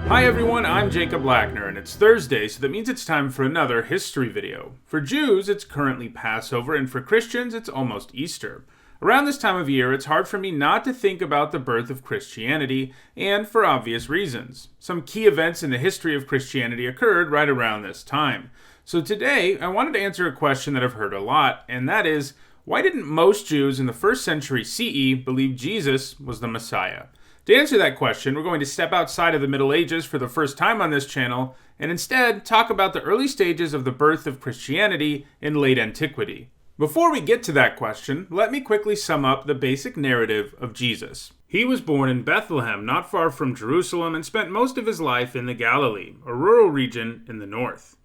Hi everyone, I'm Jacob Lackner, and it's Thursday, so that means it's time for another history video. For Jews, it's currently Passover, and for Christians, it's almost Easter. Around this time of year, it's hard for me not to think about the birth of Christianity, and for obvious reasons. Some key events in the history of Christianity occurred right around this time. So today, I wanted to answer a question that I've heard a lot, and that is, why didn't most Jews in the 1st century CE believe Jesus was the Messiah? To answer that question, we're going to step outside of the Middle Ages for the first time on this channel, and instead talk about the early stages of the birth of Christianity in late antiquity. Before we get to that question, let me quickly sum up the basic narrative of Jesus. He was born in Bethlehem, not far from Jerusalem, and spent most of his life in the Galilee, a rural region in the north.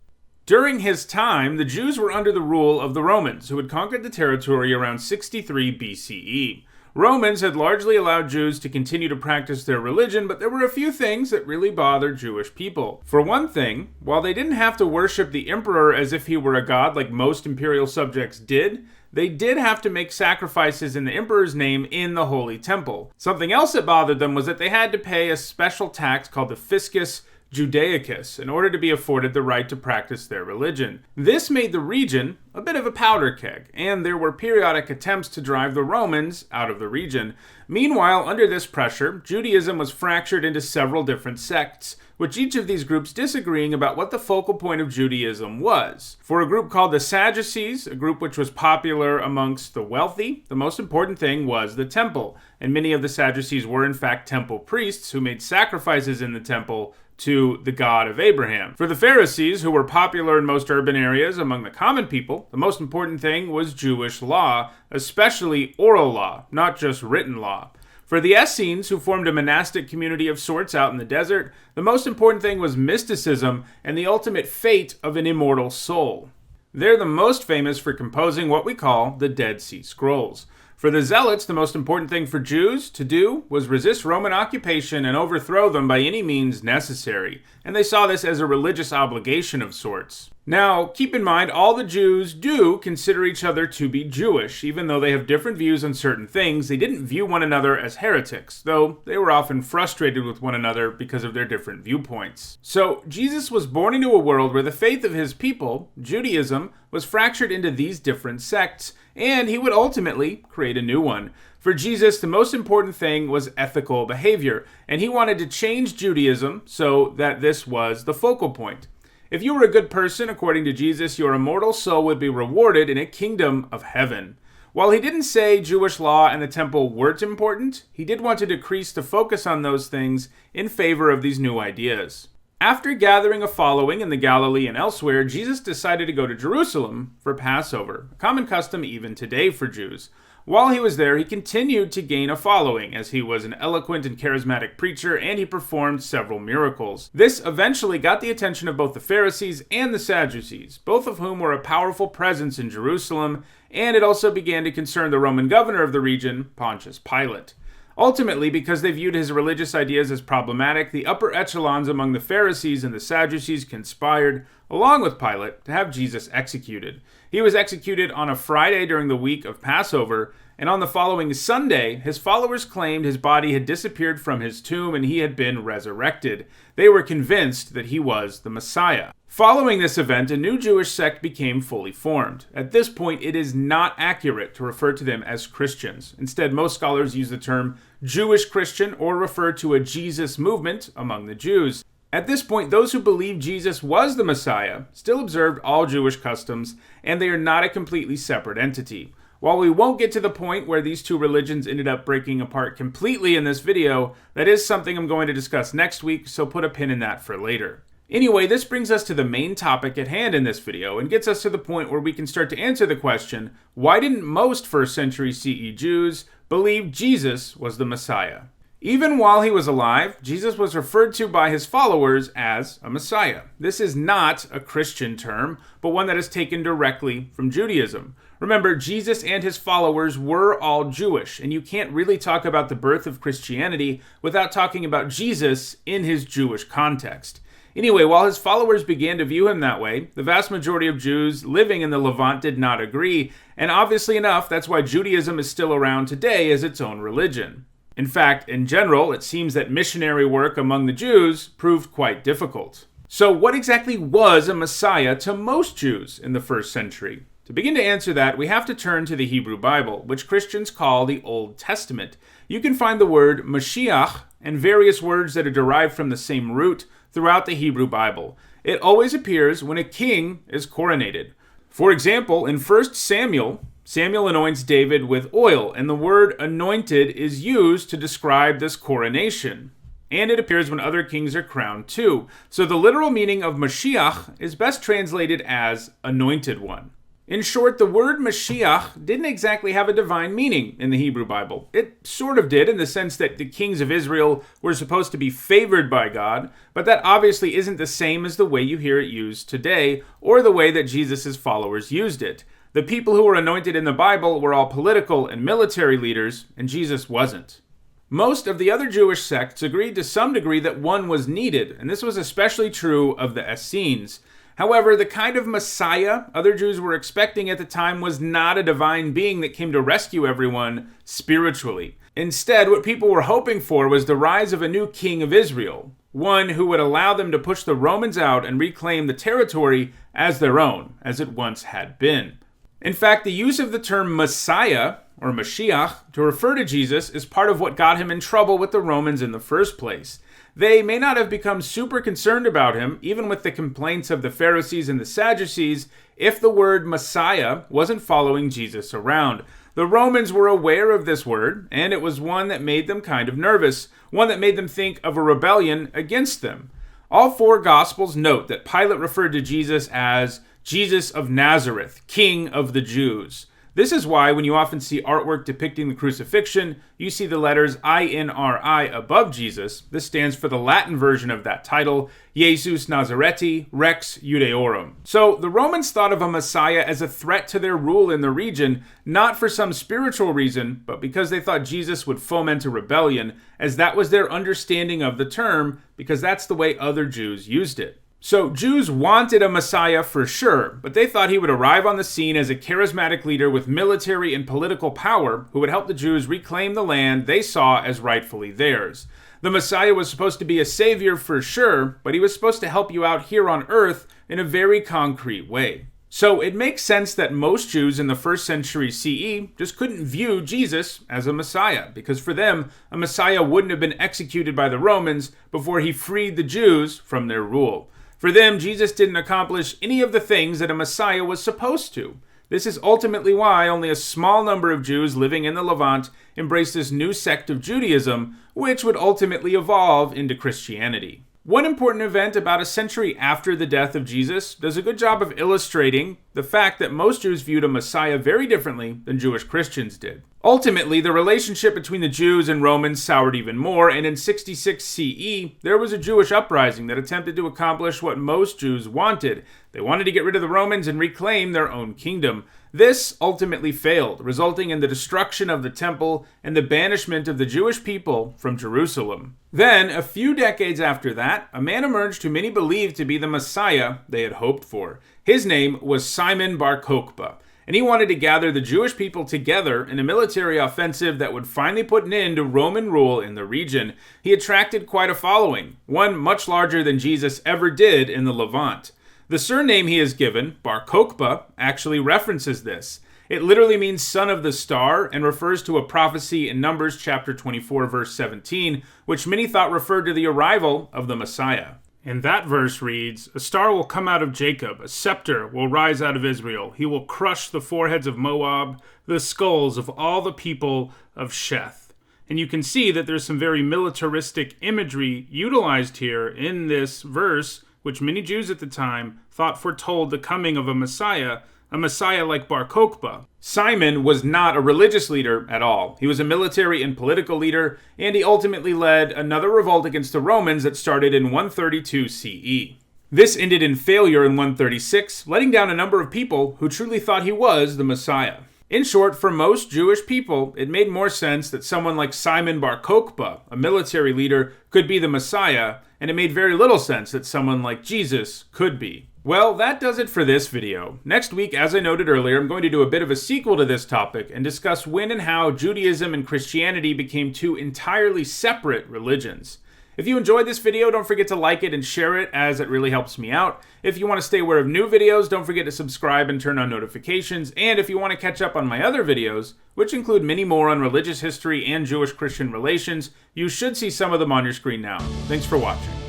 During his time, the Jews were under the rule of the Romans, who had conquered the territory around 63 BCE. Romans had largely allowed Jews to continue to practice their religion, but there were a few things that really bothered Jewish people. For one thing, while they didn't have to worship the emperor as if he were a god like most imperial subjects did, they did have to make sacrifices in the emperor's name in the Holy Temple. Something else that bothered them was that they had to pay a special tax called the Fiscus Judaicus in order to be afforded the right to practice their religion. This made the region a bit of a powder keg, and there were periodic attempts to drive the Romans out of the region. Meanwhile, under this pressure, Judaism was fractured into several different sects, with each of these groups disagreeing about what the focal point of Judaism was. For a group called the Sadducees, a group which was popular amongst the wealthy, the most important thing was the temple, and many of the Sadducees were in fact temple priests who made sacrifices in the temple to the God of Abraham. For the Pharisees, who were popular in most urban areas among the common people, the most important thing was Jewish law, especially oral law, not just written law. For the Essenes, who formed a monastic community of sorts out in the desert, the most important thing was mysticism and the ultimate fate of an immortal soul. They're the most famous for composing what we call the Dead Sea Scrolls. For the Zealots, the most important thing for Jews to do was resist Roman occupation and overthrow them by any means necessary, and they saw this as a religious obligation of sorts. Now, keep in mind, all the Jews do consider each other to be Jewish. Even though they have different views on certain things, they didn't view one another as heretics, though they were often frustrated with one another because of their different viewpoints. So, Jesus was born into a world where the faith of his people, Judaism, was fractured into these different sects, and he would ultimately create a new one. For Jesus, the most important thing was ethical behavior, and he wanted to change Judaism so that this was the focal point. If you were a good person, according to Jesus, your immortal soul would be rewarded in a kingdom of heaven. While he didn't say Jewish law and the temple weren't important, he did want to decrease the focus on those things in favor of these new ideas. After gathering a following in the Galilee and elsewhere, Jesus decided to go to Jerusalem for Passover, a common custom even today for Jews. While he was there, he continued to gain a following, as he was an eloquent and charismatic preacher, and he performed several miracles. This eventually got the attention of both the Pharisees and the Sadducees, both of whom were a powerful presence in Jerusalem, and it also began to concern the Roman governor of the region, Pontius Pilate. Ultimately, because they viewed his religious ideas as problematic, the upper echelons among the Pharisees and the Sadducees conspired, along with Pilate, to have Jesus executed. He was executed on a Friday during the week of Passover, and on the following Sunday, his followers claimed his body had disappeared from his tomb and he had been resurrected. They were convinced that he was the Messiah. Following this event, a new Jewish sect became fully formed. At this point, it is not accurate to refer to them as Christians. Instead, most scholars use the term Jewish Christian or refer to a Jesus movement among the Jews. At this point, those who believed Jesus was the Messiah still observed all Jewish customs, and they are not a completely separate entity. While we won't get to the point where these two religions ended up breaking apart completely in this video, that is something I'm going to discuss next week, so put a pin in that for later. Anyway, this brings us to the main topic at hand in this video and gets us to the point where we can start to answer the question, why didn't most 1st century CE Jews believe Jesus was the Messiah? Even while he was alive, Jesus was referred to by his followers as a Messiah. This is not a Christian term, but one that is taken directly from Judaism. Remember, Jesus and his followers were all Jewish, and you can't really talk about the birth of Christianity without talking about Jesus in his Jewish context. Anyway, while his followers began to view him that way, the vast majority of Jews living in the Levant did not agree, and obviously enough, that's why Judaism is still around today as its own religion. In fact, in general, it seems that missionary work among the Jews proved quite difficult. So what exactly was a Messiah to most Jews in the first century? To begin to answer that, we have to turn to the Hebrew Bible, which Christians call the Old Testament. You can find the word Mashiach and various words that are derived from the same root throughout the Hebrew Bible. It always appears when a king is coronated. For example, in 1 Samuel, Samuel anoints David with oil, and the word anointed is used to describe this coronation. And it appears when other kings are crowned too. So the literal meaning of Mashiach is best translated as anointed one. In short, the word Mashiach didn't exactly have a divine meaning in the Hebrew Bible. It sort of did in the sense that the kings of Israel were supposed to be favored by God, but that obviously isn't the same as the way you hear it used today or the way that Jesus' followers used it. The people who were anointed in the Bible were all political and military leaders, and Jesus wasn't. Most of the other Jewish sects agreed to some degree that one was needed, and this was especially true of the Essenes. However, the kind of Messiah other Jews were expecting at the time was not a divine being that came to rescue everyone spiritually. Instead, what people were hoping for was the rise of a new king of Israel, one who would allow them to push the Romans out and reclaim the territory as their own, as it once had been. In fact, the use of the term Messiah, or Mashiach, to refer to Jesus is part of what got him in trouble with the Romans in the first place. They may not have become super concerned about him, even with the complaints of the Pharisees and the Sadducees, if the word Messiah wasn't following Jesus around. The Romans were aware of this word, and it was one that made them kind of nervous, one that made them think of a rebellion against them. All four Gospels note that Pilate referred to Jesus as Jesus of Nazareth, King of the Jews. This is why when you often see artwork depicting the crucifixion, you see the letters INRI above Jesus. This stands for the Latin version of that title, Jesus Nazareti Rex Judaeorum. So the Romans thought of a Messiah as a threat to their rule in the region, not for some spiritual reason, but because they thought Jesus would foment a rebellion, as that was their understanding of the term, because that's the way other Jews used it. So Jews wanted a Messiah for sure, but they thought he would arrive on the scene as a charismatic leader with military and political power who would help the Jews reclaim the land they saw as rightfully theirs. The Messiah was supposed to be a savior for sure, but he was supposed to help you out here on earth in a very concrete way. So it makes sense that most Jews in the 1st century CE just couldn't view Jesus as a Messiah, because for them, a Messiah wouldn't have been executed by the Romans before he freed the Jews from their rule. For them, Jesus didn't accomplish any of the things that a Messiah was supposed to. This is ultimately why only a small number of Jews living in the Levant embraced this new sect of Judaism, which would ultimately evolve into Christianity. One important event about a century after the death of Jesus does a good job of illustrating the fact that most Jews viewed a Messiah very differently than Jewish Christians did. Ultimately, the relationship between the Jews and Romans soured even more, and in 66 CE, there was a Jewish uprising that attempted to accomplish what most Jews wanted. They wanted to get rid of the Romans and reclaim their own kingdom. This ultimately failed, resulting in the destruction of the temple and the banishment of the Jewish people from Jerusalem. Then, a few decades after that, a man emerged who many believed to be the Messiah they had hoped for. His name was Simon Bar Kokhba, and he wanted to gather the Jewish people together in a military offensive that would finally put an end to Roman rule in the region. He attracted quite a following, one much larger than Jesus ever did in the Levant. The surname he is given, Bar Kokhba, actually references this. It literally means son of the star and refers to a prophecy in Numbers chapter 24, verse 17, which many thought referred to the arrival of the Messiah. And that verse reads, "A star will come out of Jacob, a scepter will rise out of Israel. He will crush the foreheads of Moab, the skulls of all the people of Sheth." And you can see that there's some very militaristic imagery utilized here in this verse, which many Jews at the time thought foretold the coming of a Messiah like Bar Kokhba. Simon was not a religious leader at all. He was a military and political leader, and he ultimately led another revolt against the Romans that started in 132 CE. This ended in failure in 136, letting down a number of people who truly thought he was the Messiah. In short, for most Jewish people, it made more sense that someone like Simon Bar Kokhba, a military leader, could be the Messiah, and it made very little sense that someone like Jesus could be. Well, that does it for this video. Next week, as I noted earlier, I'm going to do a bit of a sequel to this topic and discuss when and how Judaism and Christianity became two entirely separate religions. If you enjoyed this video, don't forget to like it and share it, as it really helps me out. If you want to stay aware of new videos, don't forget to subscribe and turn on notifications. And if you want to catch up on my other videos, which include many more on religious history and Jewish-Christian relations, you should see some of them on your screen now. Thanks for watching.